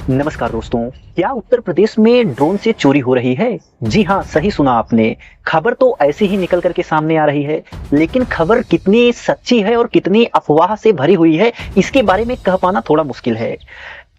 नमस्कार दोस्तों। क्या उत्तर प्रदेश में ड्रोन से चोरी हो रही है? जी हाँ, सही सुना आपने। खबर तो ऐसे ही निकल करके सामने आ रही है, लेकिन खबर कितनी सच्ची है और कितनी अफवाह से भरी हुई है, इसके बारे में कह पाना थोड़ा मुश्किल है।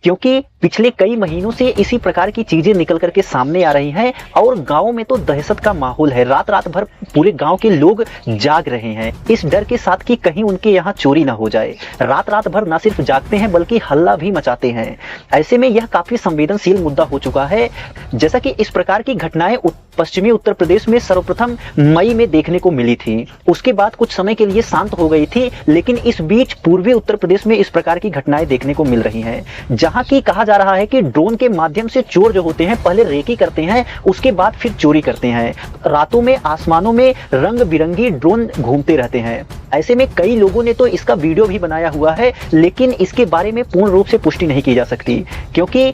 क्योंकि पिछले कई महीनों से इसी प्रकार की चीजें निकल करके सामने आ रही हैं और गांव में तो दहशत का माहौल है। रात रात भर पूरे गांव के लोग जाग रहे हैं इस डर के साथ कि कहीं उनके यहाँ चोरी ना हो जाए। रात रात भर ना सिर्फ जागते हैं बल्कि हल्ला भी मचाते हैं। ऐसे में यह काफी संवेदनशील मुद्दा हो चुका है। जैसा कि इस प्रकार की घटनाएं पश्चिमी उत्तर प्रदेश में सर्वप्रथम मई में देखने को मिली थी, उसके बाद कुछ समय के लिए शांत हो गई थी, लेकिन इस बीच पूर्वी उत्तर प्रदेश में इस प्रकार की घटनाएं देखने को मिल रही हैं, जहां की कहा जा रहा है कि ड्रोन के माध्यम से चोर जो होते हैं पहले रेकी करते हैं, उसके बाद फिर चोरी करते हैं। रातों में आसमानों में रंग बिरंगी ड्रोन घूमते रहते हैं। ऐसे में कई लोगों ने तो इसका वीडियो भी बनाया हुआ है, लेकिन इसके बारे में पूर्ण रूप से पुष्टि नहीं की जा सकती, क्योंकि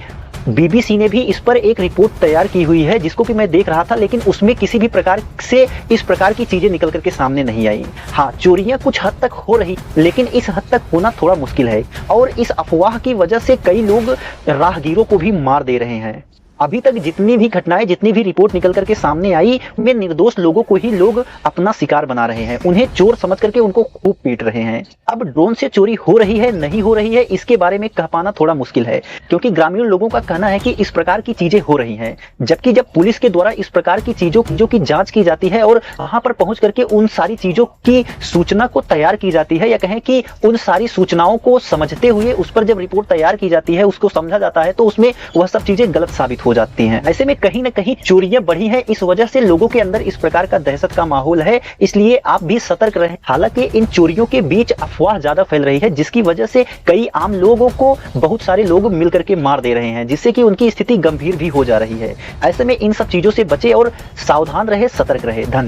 बीबीसी ने भी इस पर एक रिपोर्ट तैयार की हुई है जिसको कि मैं देख रहा था, लेकिन उसमें किसी भी प्रकार से इस प्रकार की चीजें निकल करके सामने नहीं आई। हाँ, चोरियां कुछ हद तक हो रही, लेकिन इस हद तक होना थोड़ा मुश्किल है और इस अफवाह की वजह से कई लोग राहगीरों को भी मार दे रहे हैं। अभी तक जितनी भी घटनाएं, जितनी भी रिपोर्ट निकल करके सामने आई, उनमें निर्दोष लोगों को ही लोग अपना शिकार बना रहे हैं, उन्हें चोर समझ करके उनको खूब पीट रहे हैं। अब ड्रोन से चोरी हो रही है नहीं हो रही है, इसके बारे में कह पाना थोड़ा मुश्किल है, क्योंकि ग्रामीण लोगों का कहना है कि इस प्रकार की चीजें हो रही हैं। जबकि जब पुलिस के द्वारा इस प्रकार की चीजों की जांच की जाती है और वहां पर पहुंच करके उन सारी चीजों की सूचना को तैयार की जाती है, या कहें कि उन सारी सूचनाओं को समझते हुए उस पर जब रिपोर्ट तैयार की जाती है, उसको समझा जाता है, तो उसमें वह सब चीजें गलत साबित हो जाती हैं। ऐसे में कहीं ना कहीं चोरियां बढ़ी हैं, इस वजह से लोगों के अंदर इस प्रकार का दहशत का माहौल है। इसलिए आप भी सतर्क रहें। हालांकि इन चोरियों के बीच अफवाह ज्यादा फैल रही है, जिसकी वजह से कई आम लोगों को बहुत सारे लोग मिलकर के मार दे रहे हैं, जिससे कि उनकी स्थिति गंभीर भी हो जा रही है। ऐसे में इन सब चीजों से बचे और सावधान रहे, सतर्क रहे। धन्यवाद।